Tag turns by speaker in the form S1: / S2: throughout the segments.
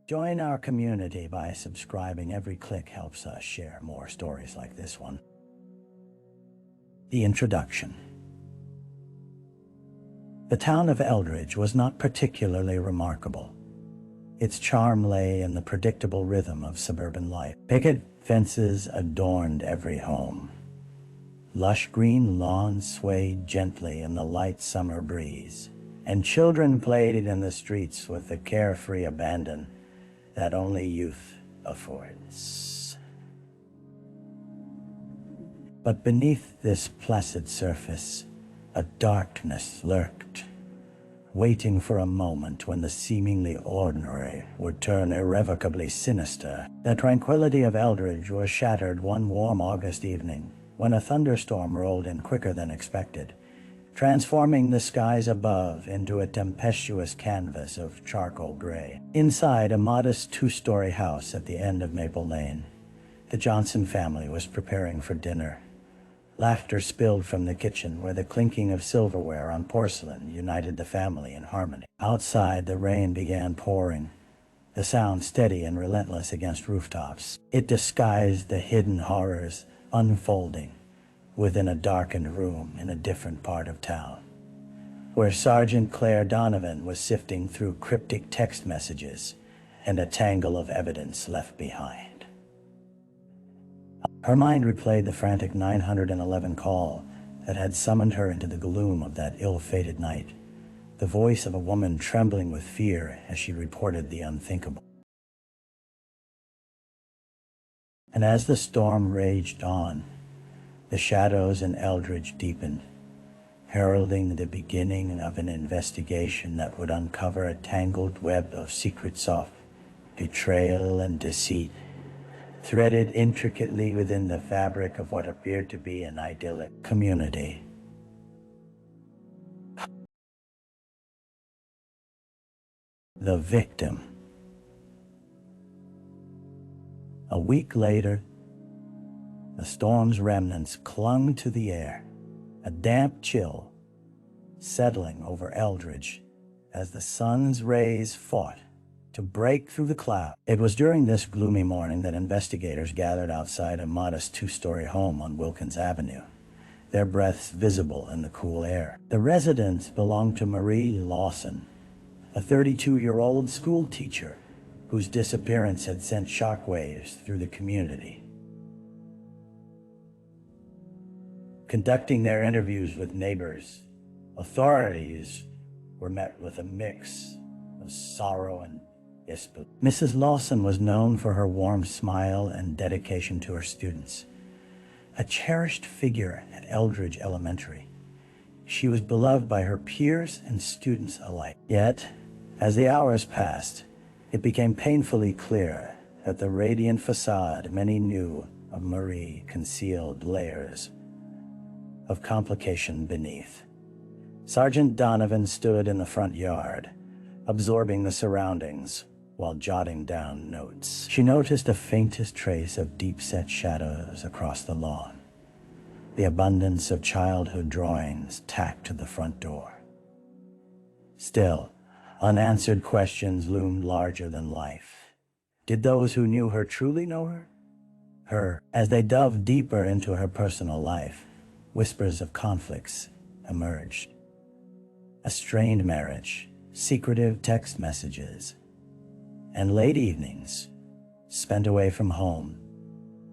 S1: Join our community by subscribing. Every click helps us share more stories like this one. The introduction. The town of Eldridge was not particularly remarkable. Its charm lay in the predictable rhythm of suburban life. Picket fences adorned every home. Lush green lawns swayed gently in the light summer breeze, and children played in the streets with the carefree abandon that only youth affords. But beneath this placid surface, a darkness lurked, waiting for a moment when the seemingly ordinary would turn irrevocably sinister. The tranquility of Eldridge was shattered one warm August evening when a thunderstorm rolled in quicker than expected, transforming the skies above into a tempestuous canvas of charcoal gray. Inside a modest two-story house at the end of Maple Lane, the Johnson family was preparing for dinner. Laughter spilled from the kitchen where the clinking of silverware on porcelain united the family in harmony. Outside, the rain began pouring, the sound steady and relentless against rooftops. It disguised the hidden horrors unfolding within a darkened room in a different part of town, where Sergeant Claire Donovan was sifting through cryptic text messages and a tangle of evidence left behind. Her mind replayed the frantic 911 call that had summoned her into the gloom of that ill-fated night, the voice of a woman trembling with fear as she reported the unthinkable. And as the storm raged on, the shadows in Eldridge deepened, heralding the beginning of an investigation that would uncover a tangled web of secrets of betrayal and deceit, threaded intricately within the fabric of what appeared to be an idyllic community. The victim. A week later, the storm's remnants clung to the air, a damp chill settling over Eldridge as the sun's rays fought to break through the cloud. It was during this gloomy morning that investigators gathered outside a modest two-story home on Wilkins Avenue, their breaths visible in the cool air. The residence belonged to Marie Lawson, a 32-year-old school teacher whose disappearance had sent shockwaves through the community. Conducting their interviews with neighbors, authorities were met with a mix of sorrow and disbelief. Mrs. Lawson was known for her warm smile and dedication to her students. A cherished figure at Eldridge Elementary, she was beloved by her peers and students alike. Yet, as the hours passed, it became painfully clear that the radiant facade many knew of Marie concealed layers of complication beneath. Sergeant Donovan stood in the front yard, absorbing the surroundings while jotting down notes. She noticed the faintest trace of deep-set shadows across the lawn, the abundance of childhood drawings tacked to the front door. Still, unanswered questions loomed larger than life. Did those who knew her truly know her? As they delved deeper into her personal life, whispers of conflicts emerged. A strained marriage, secretive text messages, and late evenings spent away from home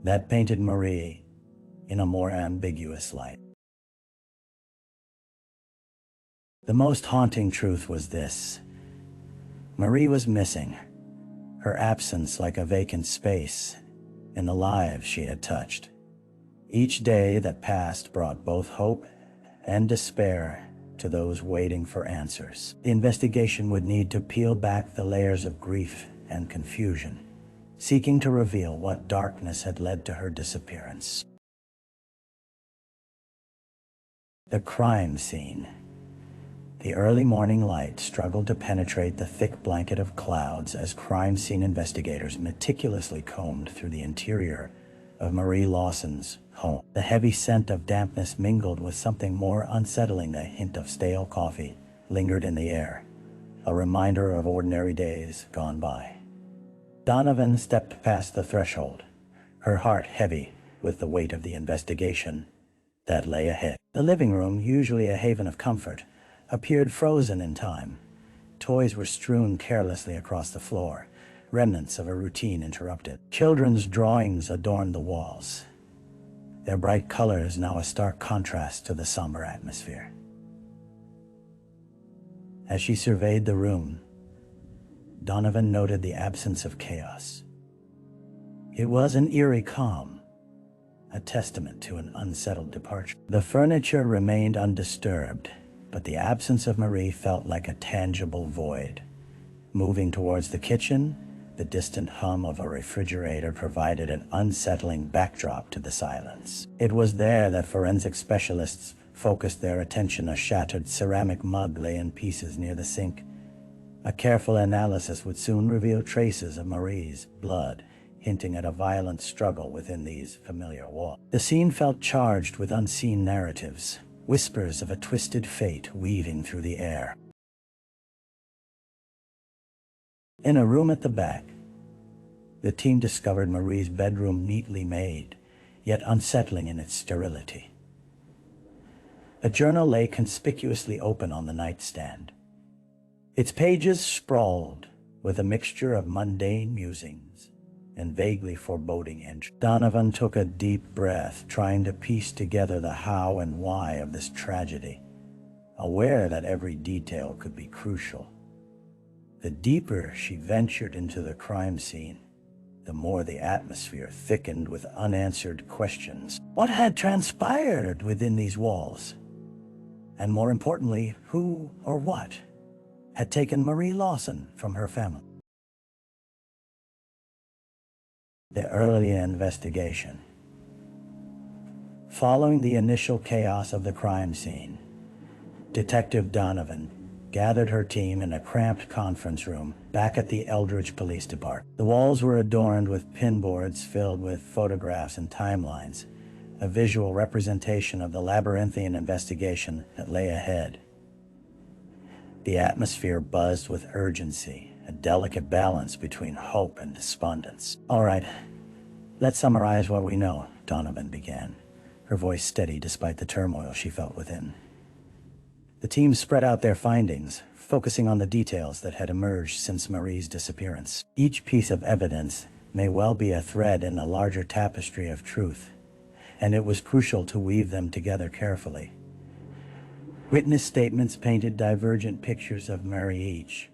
S1: that painted Marie in a more ambiguous light. The most haunting truth was this: Marie was missing, her absence like a vacant space in the lives she had touched. Each day that passed brought both hope and despair to those waiting for answers. The investigation would need to peel back the layers of grief and confusion, seeking to reveal what darkness had led to her disappearance. The crime scene. The early morning light struggled to penetrate the thick blanket of clouds as crime scene investigators meticulously combed through the interior of Marie Lawson's home. The heavy scent of dampness mingled with something more unsettling. A hint of stale coffee lingered in the air, a reminder of ordinary days gone by. Donovan stepped past the threshold, her heart heavy with the weight of the investigation that lay ahead. The living room, usually a haven of comfort, appeared frozen in time. Toys were strewn carelessly across the floor, remnants of a routine interrupted. Children's drawings adorned the walls, their bright colors now a stark contrast to the somber atmosphere. As she surveyed the room, Donovan noted the absence of chaos. It was an eerie calm, a testament to an unsettled departure. The furniture remained undisturbed, but the absence of Marie felt like a tangible void. Moving towards the kitchen, the distant hum of a refrigerator provided an unsettling backdrop to the silence. It was there that forensic specialists focused their attention. A shattered ceramic mug lay in pieces near the sink. A careful analysis would soon reveal traces of Marie's blood, hinting at a violent struggle within these familiar walls. The scene felt charged with unseen narratives, whispers of a twisted fate weaving through the air. In a room at the back, the team discovered Marie's bedroom, neatly made, yet unsettling in its sterility. A journal lay conspicuously open on the nightstand. Its pages sprawled with a mixture of mundane musings and vaguely foreboding entries. Donovan took a deep breath, trying to piece together the how and why of this tragedy, aware that every detail could be crucial. The deeper she ventured into the crime scene, the more the atmosphere thickened with unanswered questions. What had transpired within these walls? And more importantly, who or what had taken Marie Lawson from her family? The early investigation. Following the initial chaos of the crime scene, Detective Donovan gathered her team in a cramped conference room back at the Eldridge Police Department. The walls were adorned with pinboards filled with photographs and timelines, a visual representation of the labyrinthian investigation that lay ahead. The atmosphere buzzed with urgency, a delicate balance between hope and despondence. All right, let's summarize what we know, Donovan began, her voice steady despite the turmoil she felt within. The team spread out their findings, focusing on the details that had emerged since Marie's disappearance. Each piece of evidence may well be a thread in a larger tapestry of truth, and it was crucial to weave them together carefully. Witness statements painted divergent pictures of Marie each.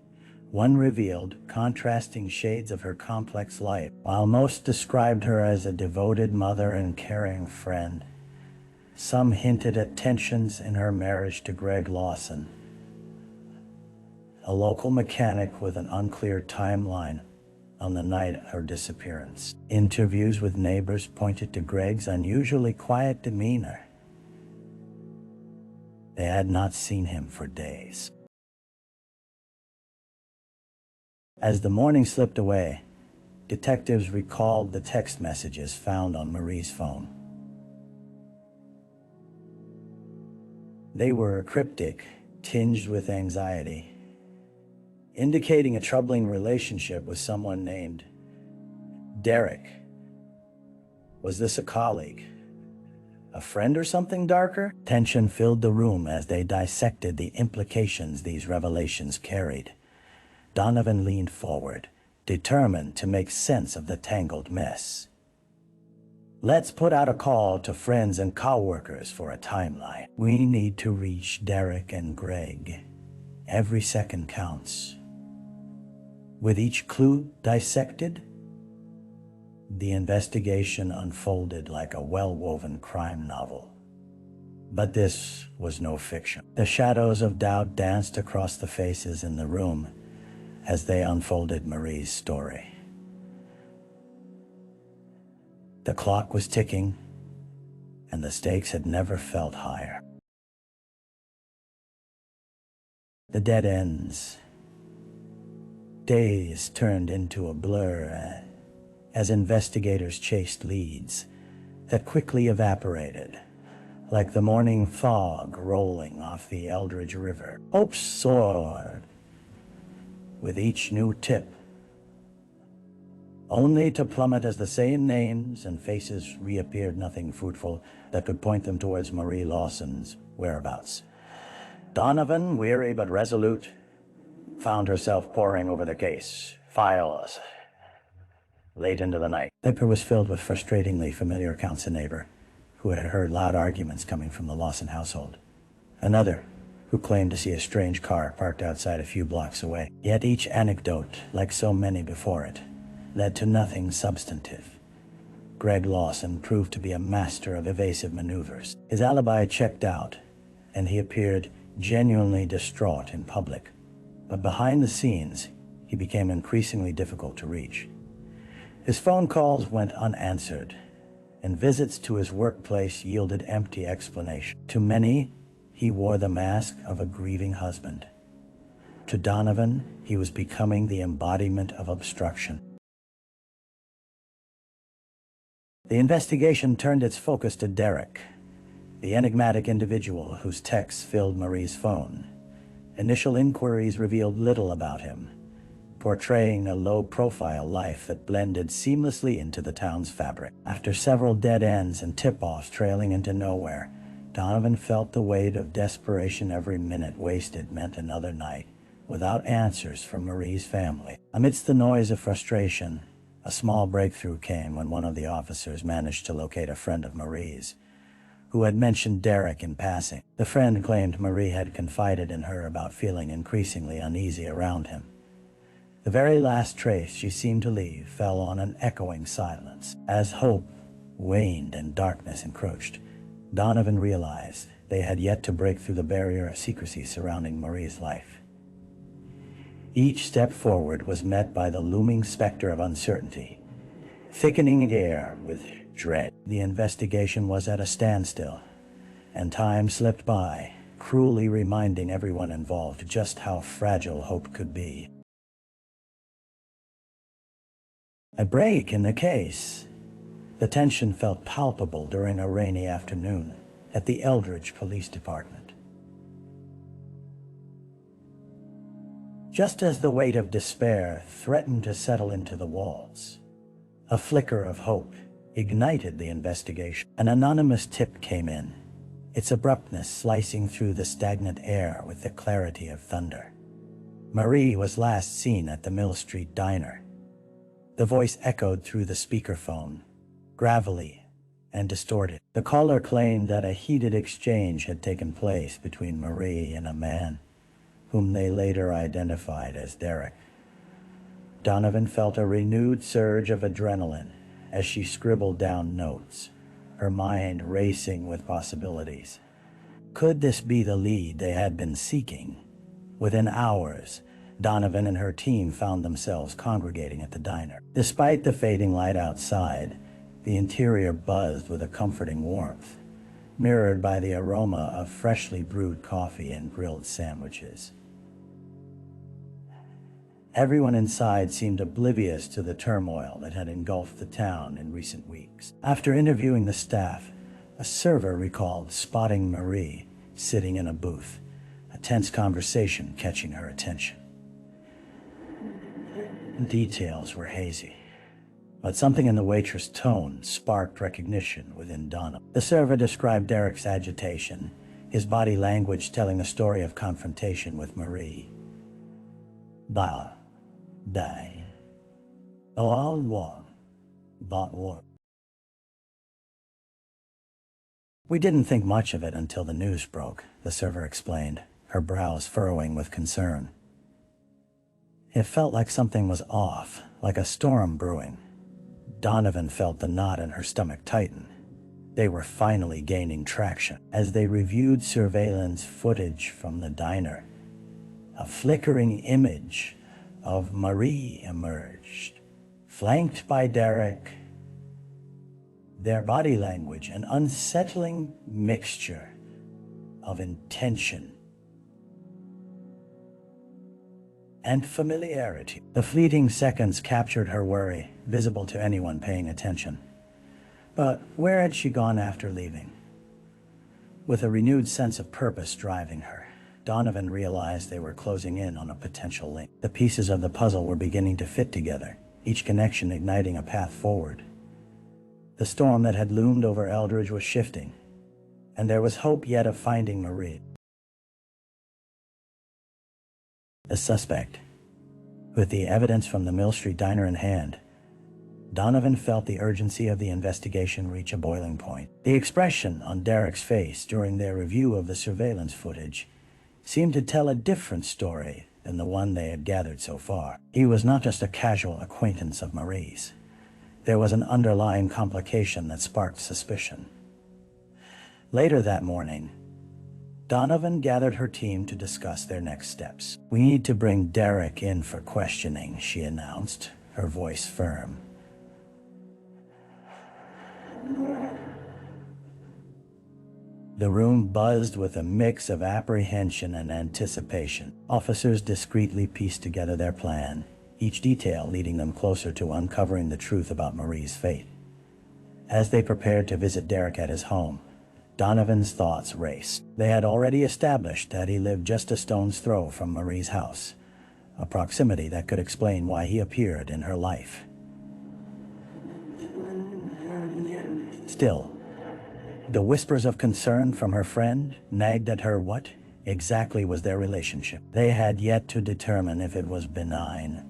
S1: One revealed contrasting shades of her complex life, while most described her as a devoted mother and caring friend. Some hinted at tensions in her marriage to Greg Lawson, a local mechanic with an unclear timeline on the night of her disappearance. Interviews with neighbors pointed to Greg's unusually quiet demeanor. They had not seen him for days. As the morning slipped away, detectives recalled the text messages found on Marie's phone. They were cryptic, tinged with anxiety, indicating a troubling relationship with someone named Derek. Was this a colleague? A friend or something darker? Tension filled the room as they dissected the implications these revelations carried. Donovan leaned forward, determined to make sense of the tangled mess. Let's put out a call to friends and coworkers for a timeline. We need to reach Derek and Greg. Every second counts. With each clue dissected, the investigation unfolded like a well-woven crime novel. But this was no fiction. The shadows of doubt danced across the faces in the room as they unfolded Marie's story. The clock was ticking, and the stakes had never felt higher. The dead ends. Days turned into a blur as investigators chased leads that quickly evaporated, like the morning fog rolling off the Eldridge River. Hope soared with each new tip. only to plummet as the same names and faces reappeared, nothing fruitful that could point them towards Marie Lawson's whereabouts. Donovan, weary but resolute, found herself poring over the case, files, late into the night. The paper was filled with frustratingly familiar accounts. A neighbor who had heard loud arguments coming from the Lawson household. Another who claimed to see a strange car parked outside a few blocks away. Yet each anecdote, like so many before it, led to nothing substantive. Greg Lawson proved to be a master of evasive maneuvers. His alibi checked out, and he appeared genuinely distraught in public. But behind the scenes, he became increasingly difficult to reach. His phone calls went unanswered, and visits to his workplace yielded empty explanation. To many, he wore the mask of a grieving husband. To Donovan, he was becoming the embodiment of obstruction. The investigation turned its focus to Derek, the enigmatic individual whose texts filled Marie's phone. Initial inquiries revealed little about him, portraying a low-profile life that blended seamlessly into the town's fabric. After several dead ends and tip-offs trailing into nowhere, Donovan felt the weight of desperation. Every minute wasted meant another night without answers from Marie's family. Amidst the noise of frustration, a small breakthrough came when one of the officers managed to locate a friend of Marie's, who had mentioned Derek in passing. The friend claimed Marie had confided in her about feeling increasingly uneasy around him. The very last trace she seemed to leave fell on an echoing silence. As hope waned and darkness encroached, Donovan realized they had yet to break through the barrier of secrecy surrounding Marie's life. Each step forward was met by the looming specter of uncertainty, thickening the air with dread. The investigation was at a standstill, and time slipped by, cruelly reminding everyone involved just how fragile hope could be. A break in the case. The tension felt palpable during a rainy afternoon at the Eldridge Police Department. Just as the weight of despair threatened to settle into the walls, a flicker of hope ignited the investigation. An anonymous tip came in, its abruptness slicing through the stagnant air with the clarity of thunder. Marie was last seen at the Mill Street Diner. The voice echoed through the speakerphone, gravelly and distorted. The caller claimed that a heated exchange had taken place between Marie and a man whom they later identified as Derek. Donovan felt a renewed surge of adrenaline as she scribbled down notes, her mind racing with possibilities. Could this be the lead they had been seeking? Within hours, Donovan and her team found themselves congregating at the diner. Despite the fading light outside, the interior buzzed with a comforting warmth, mirrored by the aroma of freshly brewed coffee and grilled sandwiches. Everyone inside seemed oblivious to the turmoil that had engulfed the town in recent weeks. After interviewing the staff, a server recalled spotting Marie sitting in a booth, a tense conversation catching her attention. Details were hazy, but something in the waitress' tone sparked recognition within Donna. The server described Derek's agitation, his body language telling a story of confrontation with Marie. Die. We didn't think much of it until the news broke, the server explained, her brows furrowing with concern. It felt like something was off, like a storm brewing. Donovan felt the knot in her stomach tighten. They were finally gaining traction. As they reviewed surveillance footage from the diner, a flickering image of Marie emerged, flanked by Derek. Their body language, an unsettling mixture of intention and familiarity. The fleeting seconds captured her worry, visible to anyone paying attention. But where had she gone after leaving? With a renewed sense of purpose driving her, Donovan realized they were closing in on a potential link. The pieces of the puzzle were beginning to fit together, each connection igniting a path forward. The storm that had loomed over Eldridge was shifting, and there was hope yet of finding Marie. The suspect. With the evidence from the Mill Street diner in hand, Donovan felt the urgency of the investigation reach a boiling point. The expression on Derek's face during their review of the surveillance footage seemed to tell a different story than the one they had gathered so far. He was not just a casual acquaintance of Marie's. There was an underlying complication that sparked suspicion. Later that morning, Donovan gathered her team to discuss their next steps. "We need to bring Derek in for questioning," she announced, her voice firm. The room buzzed with a mix of apprehension and anticipation. Officers discreetly pieced together their plan, each detail leading them closer to uncovering the truth about Marie's fate. As they prepared to visit Derek at his home, Donovan's thoughts raced. They had already established that he lived just a stone's throw from Marie's house, a proximity that could explain why he appeared in her life. Still, the whispers of concern from her friend nagged at her. What exactly was their relationship? They had yet to determine if it was benign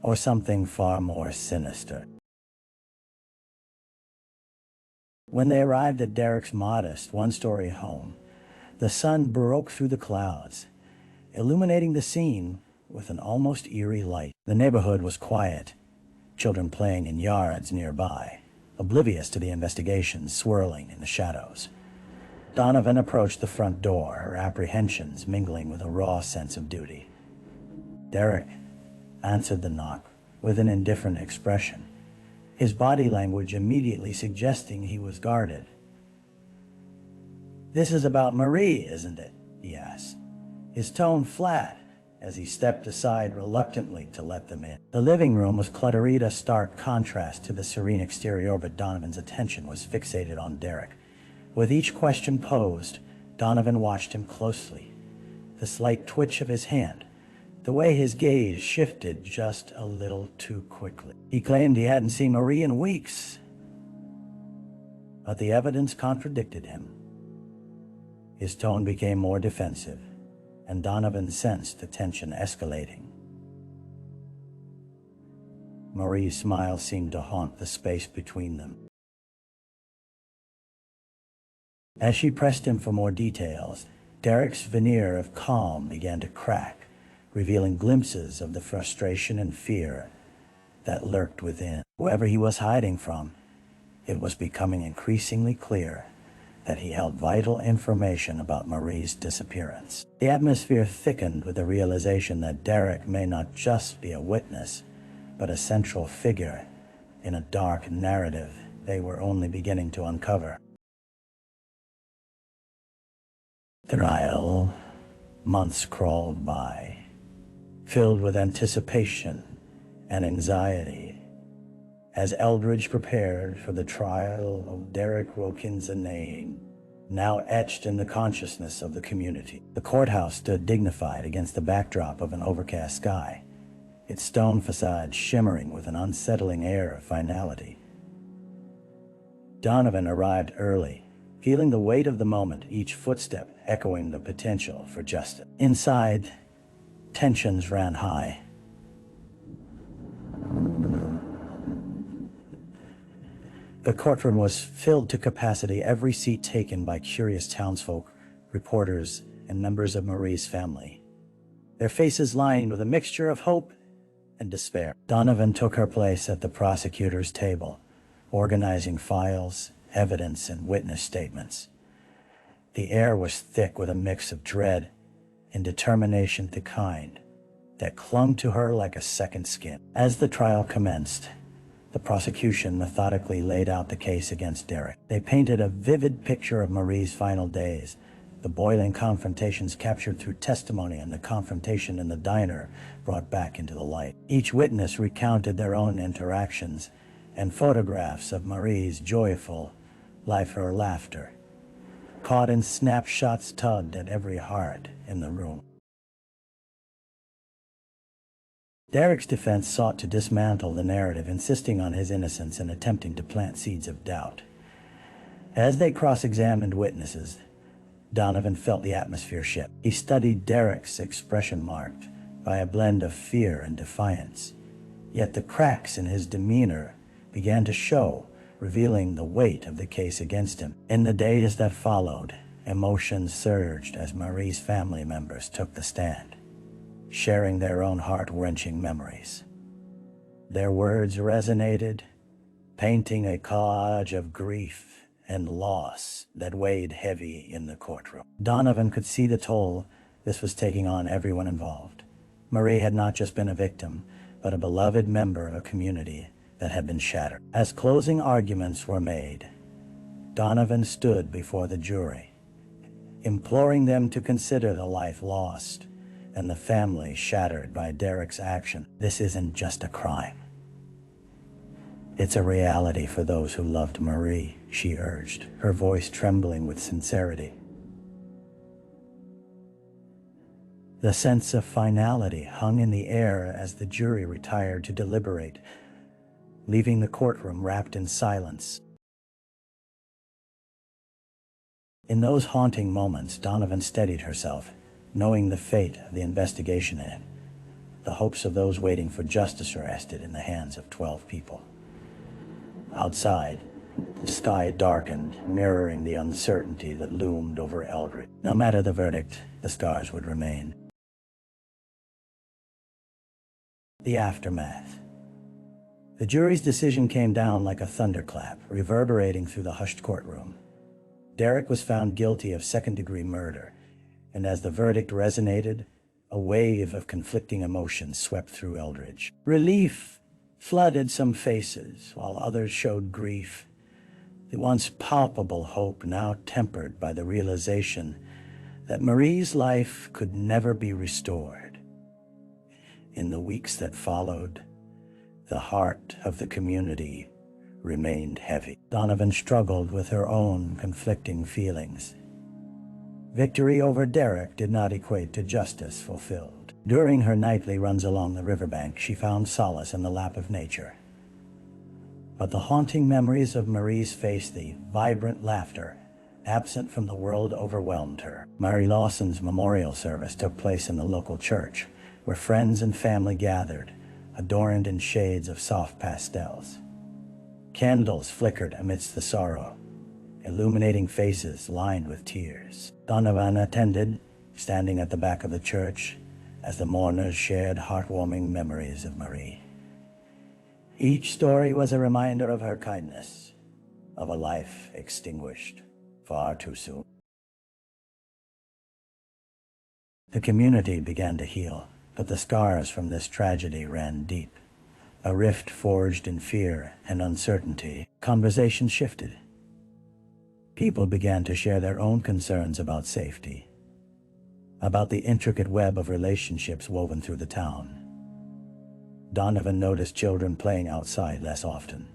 S1: or something far more sinister. When they arrived at Derek's modest one-story home, the sun broke through the clouds, illuminating the scene with an almost eerie light. The neighborhood was quiet, children playing in yards nearby, oblivious to the investigation swirling in the shadows. Donovan approached the front door, her apprehensions mingling with a raw sense of duty. Derek answered the knock with an indifferent expression, his body language immediately suggesting he was guarded. "This is about Marie, isn't it?" he asked, his tone flat as he stepped aside reluctantly to let them in. The living room was cluttered, a stark contrast to the serene exterior, but Donovan's attention was fixated on Derek. With each question posed, Donovan watched him closely. The slight twitch of his hand, the way his gaze shifted just a little too quickly. He claimed he hadn't seen Marie in weeks, but the evidence contradicted him. His tone became more defensive, and Donovan sensed the tension escalating. Marie's smile seemed to haunt the space between them. As she pressed him for more details, Derek's veneer of calm began to crack, revealing glimpses of the frustration and fear that lurked within. Whoever he was hiding from, it was becoming increasingly clear that he held vital information about Marie's disappearance. The atmosphere thickened with the realization that Derek may not just be a witness, but a central figure in a dark narrative they were only beginning to uncover. The trial, months crawled by, filled with anticipation and anxiety, as Eldridge prepared for the trial of Derek Wilkins' name, now etched in the consciousness of the community. The courthouse stood dignified against the backdrop of an overcast sky, its stone facade shimmering with an unsettling air of finality. Donovan arrived early, feeling the weight of the moment, each footstep echoing the potential for justice. Inside, tensions ran high. The courtroom was filled to capacity, every seat taken by curious townsfolk, reporters, and members of Marie's family, their faces lined with a mixture of hope and despair. Donovan took her place at the prosecutor's table, organizing files, evidence, and witness statements. The air was thick with a mix of dread and determination, the kind that clung to her like a second skin. As the trial commenced, the prosecution methodically laid out the case against Derek. They painted a vivid picture of Marie's final days, the boiling confrontations captured through testimony and the confrontation in the diner brought back into the light. Each witness recounted their own interactions, and photographs of Marie's joyful life or laughter, caught in snapshots, tugged at every heart in the room. Derek's defense sought to dismantle the narrative, insisting on his innocence and attempting to plant seeds of doubt. As they cross-examined witnesses, Donovan felt the atmosphere shift. He studied Derek's expression marked by a blend of fear and defiance. Yet the cracks in his demeanor began to show, revealing the weight of the case against him. In the days that followed, emotions surged as Marie's family members took the stand, sharing their own heart-wrenching memories. Their words resonated, painting a collage of grief and loss that weighed heavy in the courtroom. Donovan could see the toll this was taking on everyone involved. Marie had not just been a victim, but a beloved member of a community that had been shattered. As closing arguments were made, Donovan stood before the jury, imploring them to consider the life lost and the family shattered by Derek's action. This isn't just a crime. It's a reality for those who loved Marie, she urged, her voice trembling with sincerity. The sense of finality hung in the air as the jury retired to deliberate, leaving the courtroom wrapped in silence. In those haunting moments, Donovan steadied herself, knowing the fate of the investigation ahead. The hopes of those waiting for justice rested in the hands of 12 people. Outside, the sky darkened, mirroring the uncertainty that loomed over Eldridge. No matter the verdict, the scars would remain. The aftermath. The jury's decision came down like a thunderclap, reverberating through the hushed courtroom. Derek was found guilty of second-degree murder, and as the verdict resonated, a wave of conflicting emotions swept through Eldridge. Relief flooded some faces, while others showed grief, the once palpable hope now tempered by the realization that Marie's life could never be restored. In the weeks that followed, the heart of the community remained heavy. Donovan struggled with her own conflicting feelings. Victory over Derek did not equate to justice fulfilled. During her nightly runs along the riverbank, she found solace in the lap of nature. But the haunting memories of Marie's face, the vibrant laughter, absent from the world, overwhelmed her. Marie Lawson's memorial service took place in the local church, where friends and family gathered, adorned in shades of soft pastels. Candles flickered amidst the sorrow, illuminating faces lined with tears. Donovan attended, standing at the back of the church, as the mourners shared heartwarming memories of Marie. Each story was a reminder of her kindness, of a life extinguished far too soon. The community began to heal, but the scars from this tragedy ran deep. A rift forged in fear and uncertainty. Conversation shifted. People began to share their own concerns about safety, about the intricate web of relationships woven through the town. Donovan noticed children playing outside less often.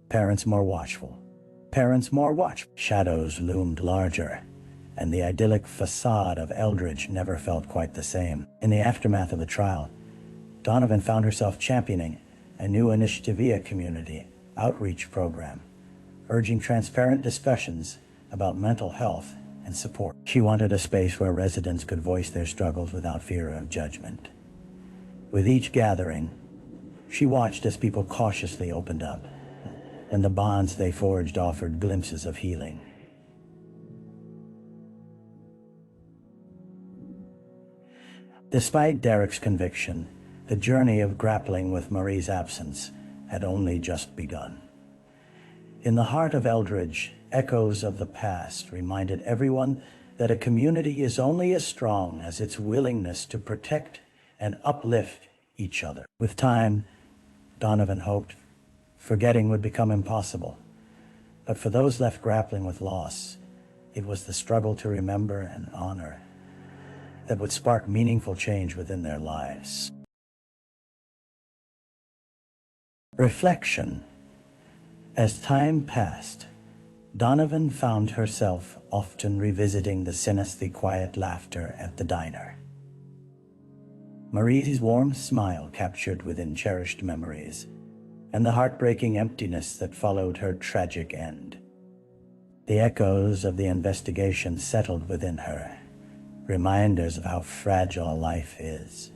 S1: Parents more watchful. Shadows loomed larger, and the idyllic facade of Eldridge never felt quite the same. In the aftermath of the trial, Donovan found herself championing a new initiative via community outreach program, urging transparent discussions about mental health and support. She wanted a space where residents could voice their struggles without fear of judgment. With each gathering, she watched as people cautiously opened up, and the bonds they forged offered glimpses of healing. Despite Derek's conviction, the journey of grappling with Marie's absence had only just begun. In the heart of Eldridge, echoes of the past reminded everyone that a community is only as strong as its willingness to protect and uplift each other. With time, Donovan hoped forgetting would become impossible. But for those left grappling with loss, it was the struggle to remember and honor that would spark meaningful change within their lives. Reflection. As time passed, Donovan found herself often revisiting the sinister, quiet laughter at the diner. Marie's warm smile captured within cherished memories, and the heartbreaking emptiness that followed her tragic end. The echoes of the investigation settled within her, reminders of how fragile life is,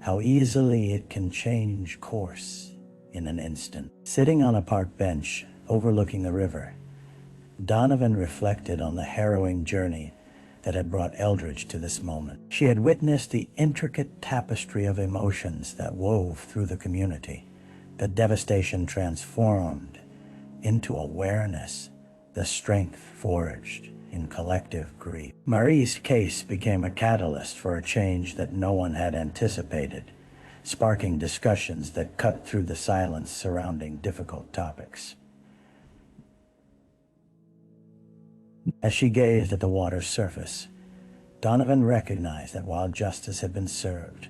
S1: how easily it can change course in an instant. Sitting on a park bench overlooking the river, Donovan reflected on the harrowing journey that had brought Eldridge to this moment. She had witnessed the intricate tapestry of emotions that wove through the community, the devastation transformed into awareness, the strength forged in collective grief. Marie's case became a catalyst for a change that no one had anticipated, sparking discussions that cut through the silence surrounding difficult topics. As she gazed at the water's surface, Donovan recognized that while justice had been served,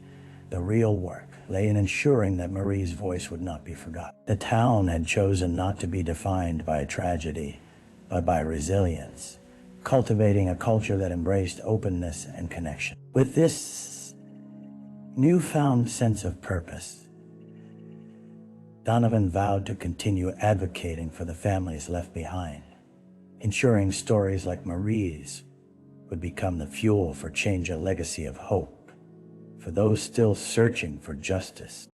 S1: the real work lay in ensuring that Marie's voice would not be forgotten. The town had chosen not to be defined by tragedy, but by resilience, cultivating a culture that embraced openness and connection. With this newfound sense of purpose, Donovan vowed to continue advocating for the families left behind, ensuring stories like Marie's would become the fuel for change, a legacy of hope for those still searching for justice.